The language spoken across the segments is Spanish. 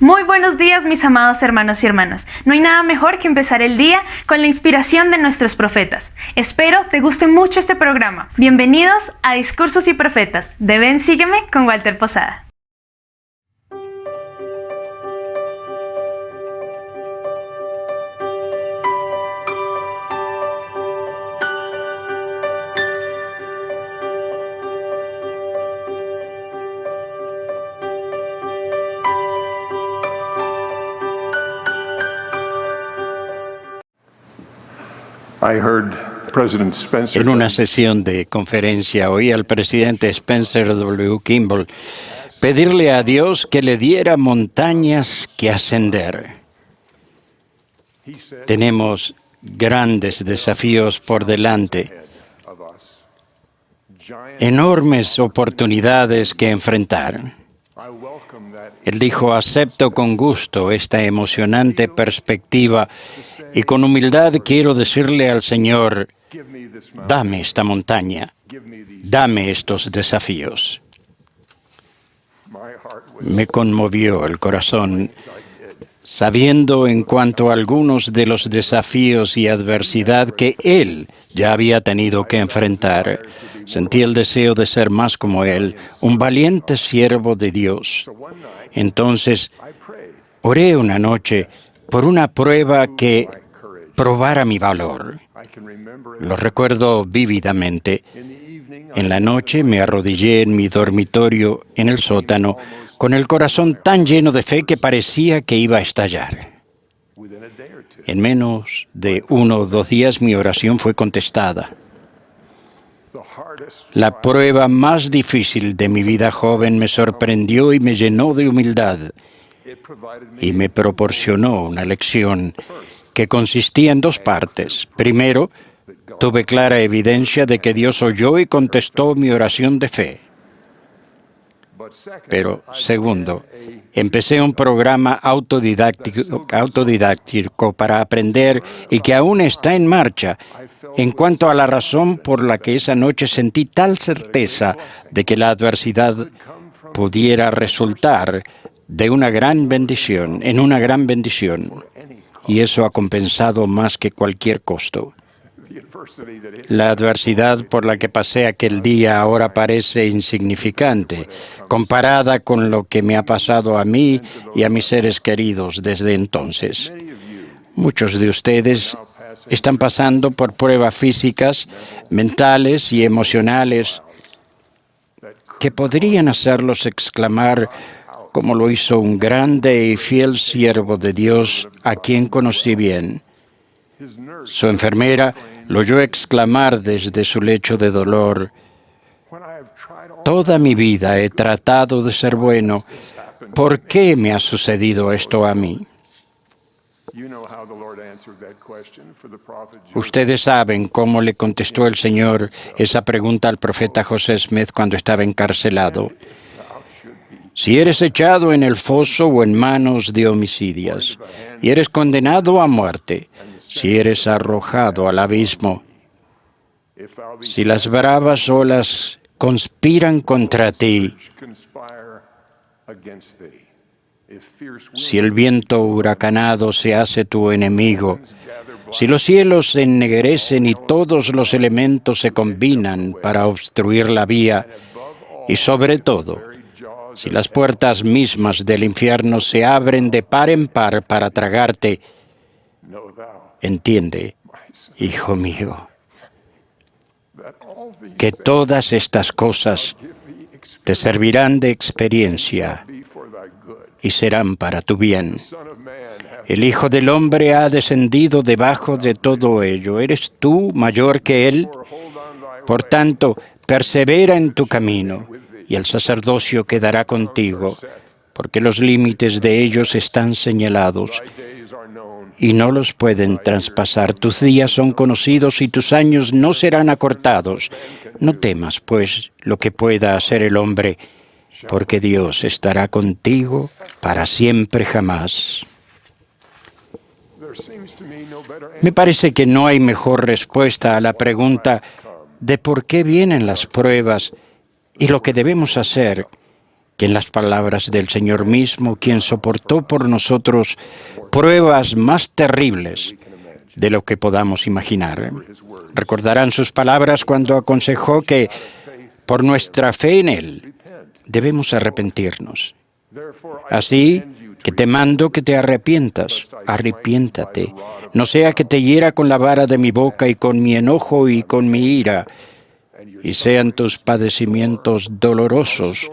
Muy buenos días, mis amados hermanos y hermanas. No hay nada mejor que empezar el día con la inspiración de nuestros profetas. Espero te guste mucho este programa. Bienvenidos a Discursos y Profetas de Ven Sígueme con Walter Posada. En una sesión de conferencia oí al presidente Spencer W. Kimball pedirle a Dios que le diera montañas que ascender. Tenemos grandes desafíos por delante, enormes oportunidades que enfrentar. Él dijo: acepto con gusto esta emocionante perspectiva y con humildad quiero decirle al Señor: dame esta montaña, dame estos desafíos. Me conmovió el corazón sabiendo en cuanto a algunos de los desafíos y adversidad que él ya había tenido que enfrentar. Sentí el deseo de ser más como él, un valiente siervo de Dios. Entonces, oré una noche por una prueba que probara mi valor. Lo recuerdo vívidamente. En la noche me arrodillé en mi dormitorio en el sótano, con el corazón tan lleno de fe que parecía que iba a estallar. En menos de 1 o 2 días mi oración fue contestada. La prueba más difícil de mi vida joven me sorprendió y me llenó de humildad y me proporcionó una lección que consistía en 2 partes. Primero, tuve clara evidencia de que Dios oyó y contestó mi oración de fe. Pero segundo, empecé un programa autodidáctico para aprender y que aún está en marcha. En cuanto a la razón por la que esa noche sentí tal certeza de que la adversidad pudiera resultar de una gran bendición, y eso ha compensado más que cualquier costo. La adversidad por la que pasé aquel día ahora parece insignificante, comparada con lo que me ha pasado a mí y a mis seres queridos desde entonces. Muchos de ustedes están pasando por pruebas físicas, mentales y emocionales que podrían hacerlos exclamar, como lo hizo un grande y fiel siervo de Dios a quien conocí bien. Su enfermera lo oyó exclamar desde su lecho de dolor: toda mi vida he tratado de ser bueno. ¿Por qué me ha sucedido esto a mí? Ustedes saben cómo le contestó el Señor esa pregunta al profeta José Smith cuando estaba encarcelado. Si eres echado en el foso o en manos de homicidas, y eres condenado a muerte, si eres arrojado al abismo, si las bravas olas conspiran contra ti, si el viento huracanado se hace tu enemigo, si los cielos se ennegrecen y todos los elementos se combinan para obstruir la vía, y sobre todo, si las puertas mismas del infierno se abren de par en par para tragarte, entiende, hijo mío, que todas estas cosas te servirán de experiencia y serán para tu bien. El Hijo del Hombre ha descendido debajo de todo ello. ¿Eres tú mayor que Él? Por tanto, persevera en tu camino, y el sacerdocio quedará contigo, porque los límites de ellos están señalados y no los pueden traspasar. Tus días son conocidos y tus años no serán acortados. No temas, pues, lo que pueda hacer el hombre, porque Dios estará contigo para siempre jamás. Me parece que no hay mejor respuesta a la pregunta de por qué vienen las pruebas y lo que debemos hacer que en las palabras del Señor mismo, quien soportó por nosotros pruebas más terribles de lo que podamos imaginar. Recordarán sus palabras cuando aconsejó que por nuestra fe en Él debemos arrepentirnos. Así que te mando que te arrepientas, arrepiéntate, no sea que te hiera con la vara de mi boca y con mi enojo y con mi ira, y sean tus padecimientos dolorosos.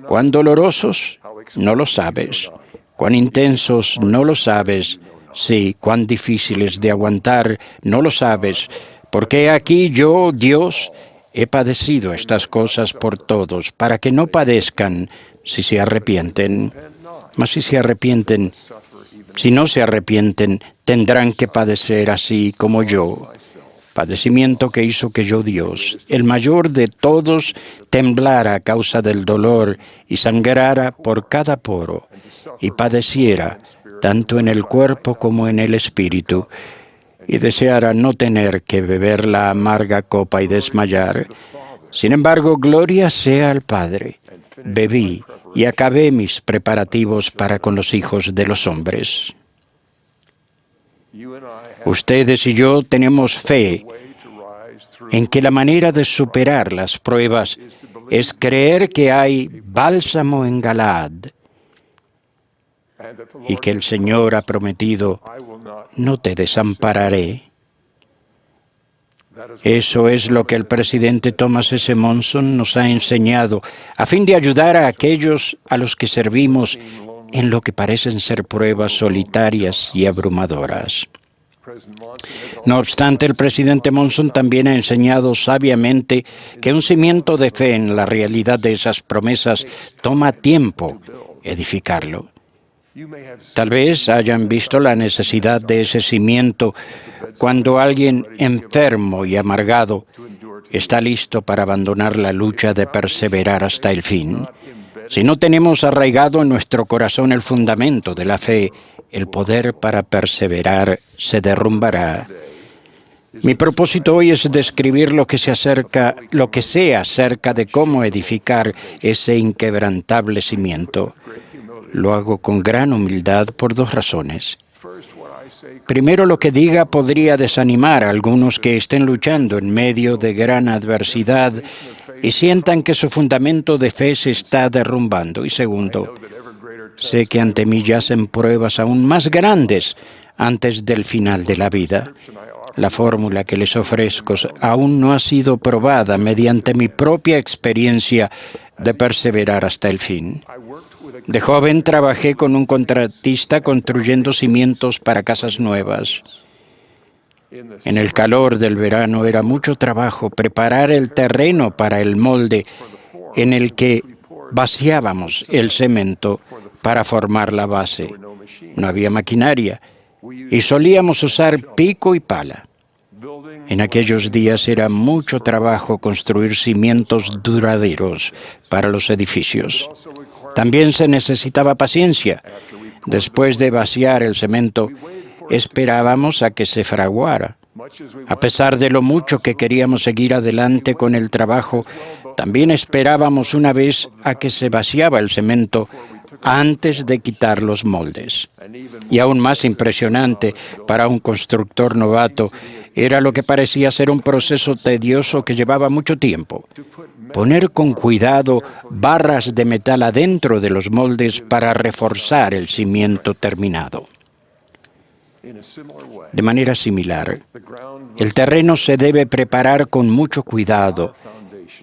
¿Cuán dolorosos? No lo sabes. ¿Cuán intensos? No lo sabes. Sí, cuán difíciles de aguantar, no lo sabes. Porque aquí yo, Dios, he padecido estas cosas por todos, para que no padezcan si se arrepienten. Mas si no se arrepienten, tendrán que padecer así como yo. Padecimiento que hizo que yo, Dios, el mayor de todos, temblara a causa del dolor y sangrara por cada poro, y padeciera tanto en el cuerpo como en el espíritu, y deseara no tener que beber la amarga copa y desmayar. Sin embargo, gloria sea al Padre. Bebí y acabé mis preparativos para con los hijos de los hombres. Ustedes y yo tenemos fe en que la manera de superar las pruebas es creer que hay bálsamo en Galaad y que el Señor ha prometido: no te desampararé. Eso es lo que el presidente Thomas S. Monson nos ha enseñado a fin de ayudar a aquellos a los que servimos en lo que parecen ser pruebas solitarias y abrumadoras. No obstante, el presidente Monson también ha enseñado sabiamente que un cimiento de fe en la realidad de esas promesas toma tiempo edificarlo. Tal vez hayan visto la necesidad de ese cimiento cuando alguien enfermo y amargado está listo para abandonar la lucha de perseverar hasta el fin. Si no tenemos arraigado en nuestro corazón el fundamento de la fe, el poder para perseverar se derrumbará. Mi propósito hoy es describir lo que sé acerca de cómo edificar ese inquebrantable cimiento. Lo hago con gran humildad por dos razones. Primero, lo que diga podría desanimar a algunos que estén luchando en medio de gran adversidad y sientan que su fundamento de fe se está derrumbando. Y segundo, sé que ante mí yacen pruebas aún más grandes antes del final de la vida. La fórmula que les ofrezco aún no ha sido probada mediante mi propia experiencia de perseverar hasta el fin. De joven trabajé con un contratista construyendo cimientos para casas nuevas. En el calor del verano era mucho trabajo preparar el terreno para el molde en el que vaciábamos el cemento para formar la base. No había maquinaria y solíamos usar pico y pala. En aquellos días era mucho trabajo construir cimientos duraderos para los edificios. También se necesitaba paciencia. Después de vaciar el cemento, esperábamos a que se fraguara. A pesar de lo mucho que queríamos seguir adelante con el trabajo, también esperábamos una vez a que se vaciaba el cemento antes de quitar los moldes. Y aún más impresionante para un constructor novato era lo que parecía ser un proceso tedioso que llevaba mucho tiempo. Poner con cuidado barras de metal adentro de los moldes para reforzar el cimiento terminado. De manera similar, el terreno se debe preparar con mucho cuidado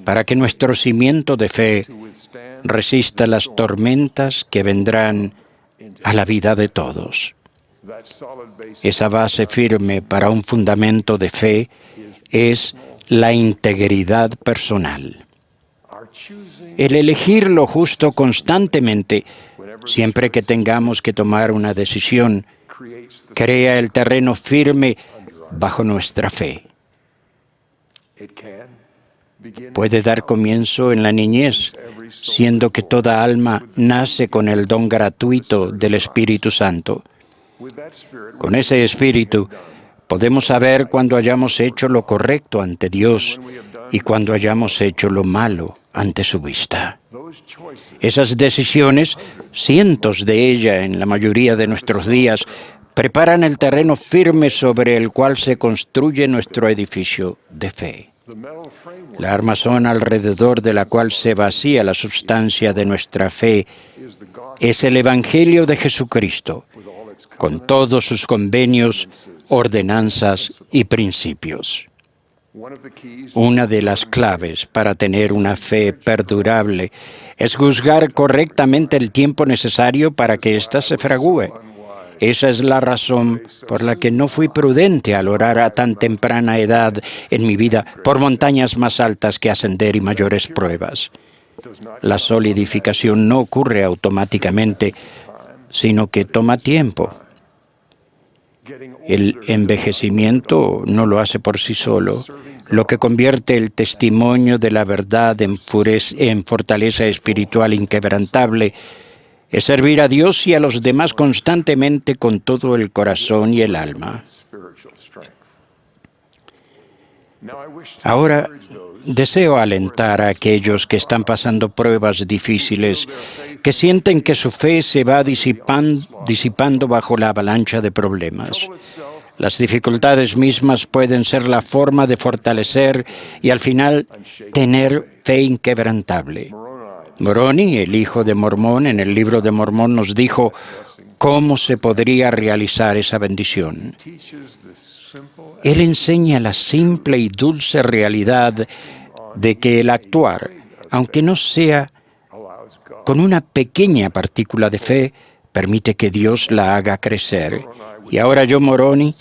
para que nuestro cimiento de fe resista las tormentas que vendrán a la vida de todos. Esa base firme para un fundamento de fe es la integridad personal. El elegir lo justo constantemente, siempre que tengamos que tomar una decisión, crea el terreno firme bajo nuestra fe. Puede dar comienzo en la niñez, siendo que toda alma nace con el don gratuito del Espíritu Santo. Con ese Espíritu podemos saber cuando hayamos hecho lo correcto ante Dios y cuando hayamos hecho lo malo ante su vista. Esas decisiones, cientos de ellas en la mayoría de nuestros días, preparan el terreno firme sobre el cual se construye nuestro edificio de fe. La armazón alrededor de la cual se vacía la sustancia de nuestra fe es el Evangelio de Jesucristo, con todos sus convenios, ordenanzas y principios. Una de las claves para tener una fe perdurable es juzgar correctamente el tiempo necesario para que ésta se fragúe. Esa es la razón por la que no fui prudente al orar a tan temprana edad en mi vida por montañas más altas que ascender y mayores pruebas. La solidificación no ocurre automáticamente, sino que toma tiempo. El envejecimiento no lo hace por sí solo. Lo que convierte el testimonio de la verdad en fortaleza espiritual inquebrantable es servir a Dios y a los demás constantemente con todo el corazón y el alma. Ahora, deseo alentar a aquellos que están pasando pruebas difíciles, que sienten que su fe se va disipando bajo la avalancha de problemas. Las dificultades mismas pueden ser la forma de fortalecer y al final tener fe inquebrantable. Moroni, el hijo de Mormón, en el libro de Mormón nos dijo cómo se podría realizar esa bendición. Él enseña la simple y dulce realidad de que el actuar, aunque no sea con una pequeña partícula de fe, permite que Dios la haga crecer. Y ahora yo, Moroni,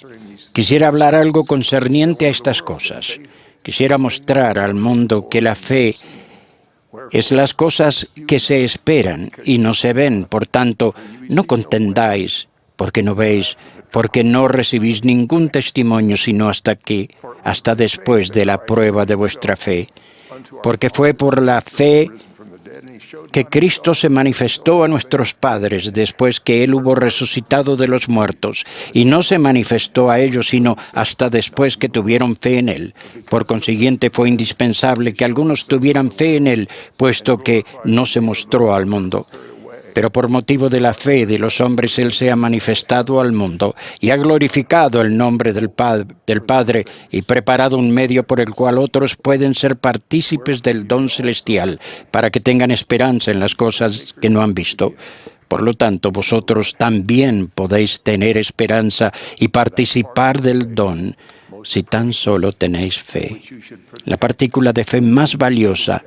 quisiera hablar algo concerniente a estas cosas. Quisiera mostrar al mundo que la fe es las cosas que se esperan y no se ven. Por tanto, no contendáis porque no veis, porque no recibís ningún testimonio sino hasta después de la prueba de vuestra fe. Porque fue por la fe que Cristo se manifestó a nuestros padres después que Él hubo resucitado de los muertos, y no se manifestó a ellos sino hasta después que tuvieron fe en Él. Por consiguiente, fue indispensable que algunos tuvieran fe en Él, puesto que no se mostró al mundo. Pero por motivo de la fe de los hombres Él se ha manifestado al mundo y ha glorificado el nombre del Padre y preparado un medio por el cual otros pueden ser partícipes del don celestial para que tengan esperanza en las cosas que no han visto. Por lo tanto, vosotros también podéis tener esperanza y participar del don si tan solo tenéis fe. La partícula de fe más valiosa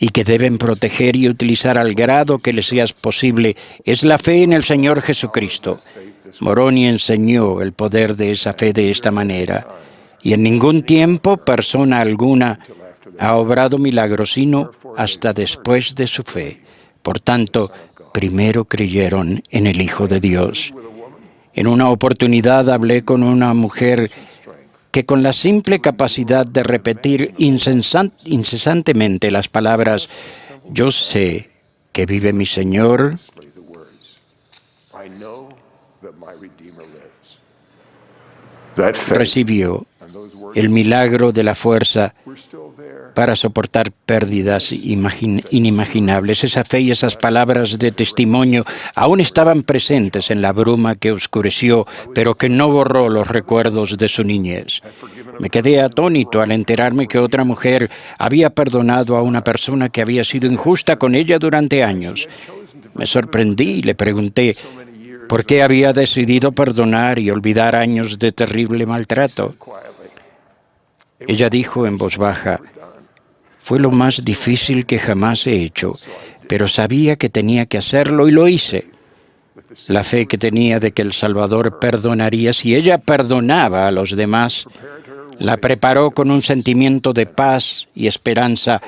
y que deben proteger y utilizar al grado que les sea posible, es la fe en el Señor Jesucristo. Moroni enseñó el poder de esa fe de esta manera, y en ningún tiempo persona alguna ha obrado milagros, sino hasta después de su fe. Por tanto, primero creyeron en el Hijo de Dios. En una oportunidad hablé con una mujer que con la simple capacidad de repetir incesantemente las palabras «Yo sé que vive mi Señor», recibió el milagro de la fuerza para soportar pérdidas inimaginables. Esa fe y esas palabras de testimonio aún estaban presentes en la bruma que oscureció, pero que no borró los recuerdos de su niñez. Me quedé atónito al enterarme que otra mujer había perdonado a una persona que había sido injusta con ella durante años. Me sorprendí y le pregunté por qué había decidido perdonar y olvidar años de terrible maltrato. Ella dijo en voz baja: «Fue lo más difícil que jamás he hecho, pero sabía que tenía que hacerlo y lo hice». La fe que tenía de que el Salvador perdonaría si ella perdonaba a los demás, la preparó con un sentimiento de paz y esperanza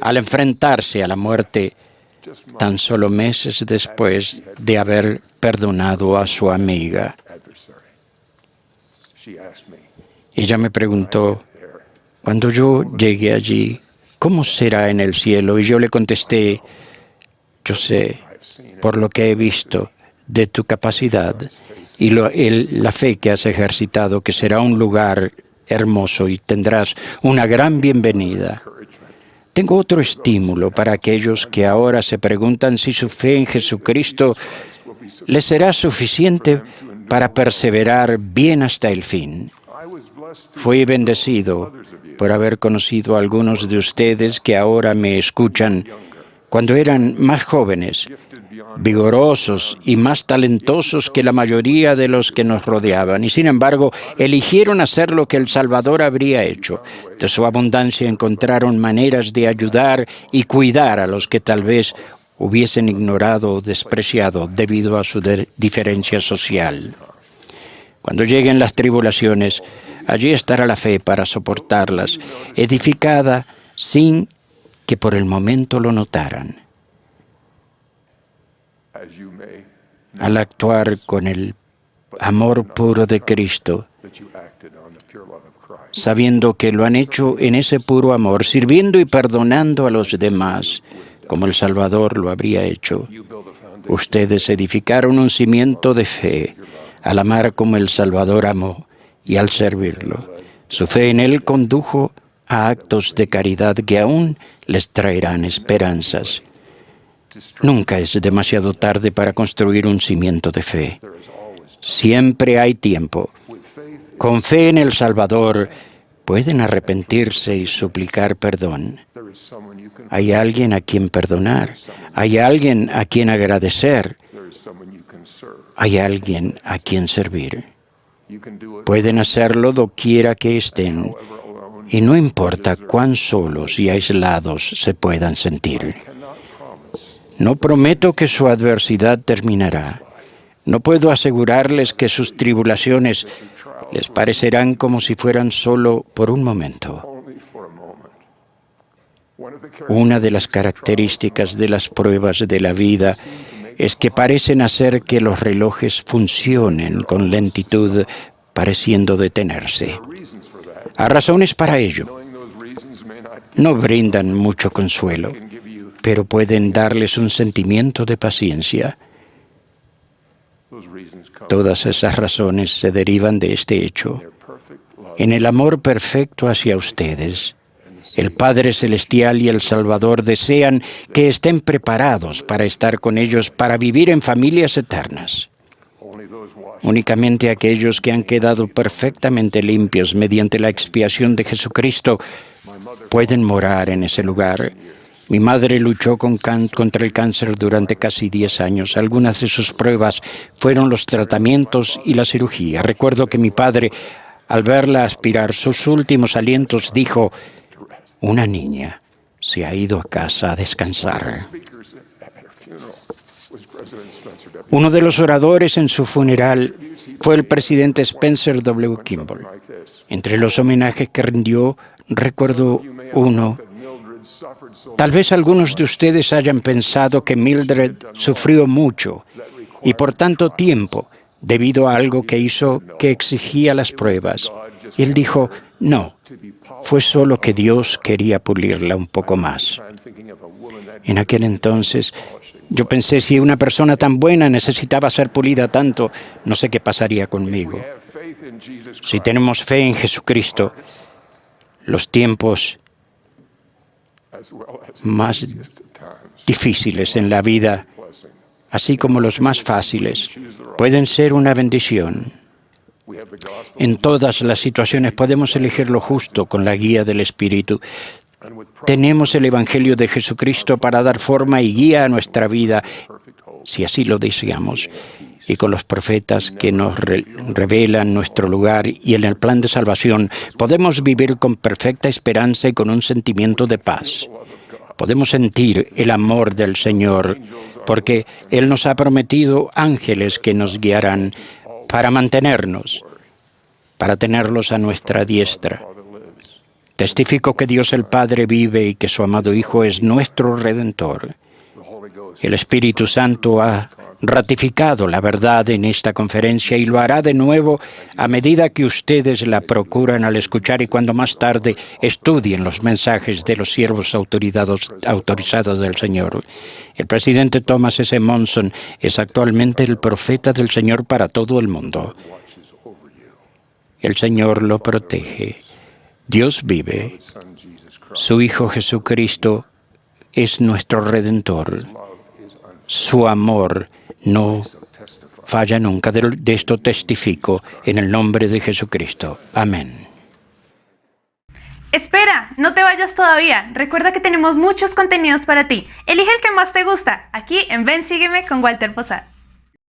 al enfrentarse a la muerte, tan solo meses después de haber perdonado a su amiga. Ella me preguntó: «Cuando yo llegue allí, ¿cómo será en el cielo?». Y yo le contesté: «Yo sé, por lo que he visto de tu capacidad y la fe que has ejercitado, que será un lugar hermoso y tendrás una gran bienvenida». Tengo otro estímulo para aquellos que ahora se preguntan si su fe en Jesucristo les será suficiente para perseverar bien hasta el fin. Fui bendecido por haber conocido a algunos de ustedes que ahora me escuchan cuando eran más jóvenes, vigorosos y más talentosos que la mayoría de los que nos rodeaban, y sin embargo eligieron hacer lo que el Salvador habría hecho. De su abundancia encontraron maneras de ayudar y cuidar a los que tal vez hubiesen ignorado o despreciado debido a su diferencia social. Cuando lleguen las tribulaciones, allí estará la fe para soportarlas, edificada sin que por el momento lo notaran. Al actuar con el amor puro de Cristo, sabiendo que lo han hecho en ese puro amor, sirviendo y perdonando a los demás, como el Salvador lo habría hecho, ustedes edificaron un cimiento de fe al amar como el Salvador amó y al servirlo. Su fe en Él condujo a actos de caridad que aún les traerán esperanzas. Nunca es demasiado tarde para construir un cimiento de fe. Siempre hay tiempo. Con fe en el Salvador, pueden arrepentirse y suplicar perdón. Hay alguien a quien perdonar. Hay alguien a quien agradecer. Hay alguien a quien servir. Pueden hacerlo doquiera que estén, y no importa cuán solos y aislados se puedan sentir. No prometo que su adversidad terminará. No puedo asegurarles que sus tribulaciones les parecerán como si fueran solo por un momento. Una de las características de las pruebas de la vida es que parecen hacer que los relojes funcionen con lentitud, pareciendo detenerse. Hay razones para ello. No brindan mucho consuelo, pero pueden darles un sentimiento de paciencia. Todas esas razones se derivan de este hecho. En el amor perfecto hacia ustedes, el Padre Celestial y el Salvador desean que estén preparados para estar con ellos, para vivir en familias eternas. Únicamente aquellos que han quedado perfectamente limpios mediante la expiación de Jesucristo pueden morar en ese lugar. Mi madre luchó contra el cáncer durante casi 10 años. Algunas de sus pruebas fueron los tratamientos y la cirugía. Recuerdo que mi padre, al verla aspirar sus últimos alientos, dijo: "Una niña se ha ido a casa a descansar". Uno de los oradores en su funeral fue el presidente Spencer W. Kimball. Entre los homenajes que rindió, recuerdo uno. Tal vez algunos de ustedes hayan pensado que Mildred sufrió mucho y por tanto tiempo debido a algo que hizo que exigía las pruebas. Y él dijo: "No, fue solo que Dios quería pulirla un poco más". En aquel entonces, yo pensé, si una persona tan buena necesitaba ser pulida tanto, no sé qué pasaría conmigo. Si tenemos fe en Jesucristo, los tiempos más difíciles en la vida, así como los más fáciles, pueden ser una bendición. En todas las situaciones podemos elegir lo justo con la guía del Espíritu. Tenemos el Evangelio de Jesucristo para dar forma y guía a nuestra vida, si así lo deseamos, y con los profetas que nos revelan nuestro lugar y en el plan de salvación, podemos vivir con perfecta esperanza y con un sentimiento de paz. Podemos sentir el amor del Señor, porque Él nos ha prometido ángeles que nos guiarán para mantenernos, para tenerlos a nuestra diestra. Testifico que Dios el Padre vive y que su amado Hijo es nuestro Redentor. El Espíritu Santo ha ratificado la verdad en esta conferencia y lo hará de nuevo a medida que ustedes la procuran al escuchar y cuando más tarde estudien los mensajes de los siervos autorizados del Señor. El presidente Thomas S. Monson es actualmente el profeta del Señor para todo el mundo. El Señor lo protege Dios vive. Su Hijo Jesucristo es nuestro Redentor. Su amor no falla nunca. De esto testifico en el nombre de Jesucristo. Amén. Espera, no te vayas todavía. Recuerda que tenemos muchos contenidos para ti. Elige el que más te gusta, aquí en Ven, Sígueme con Walter Posada.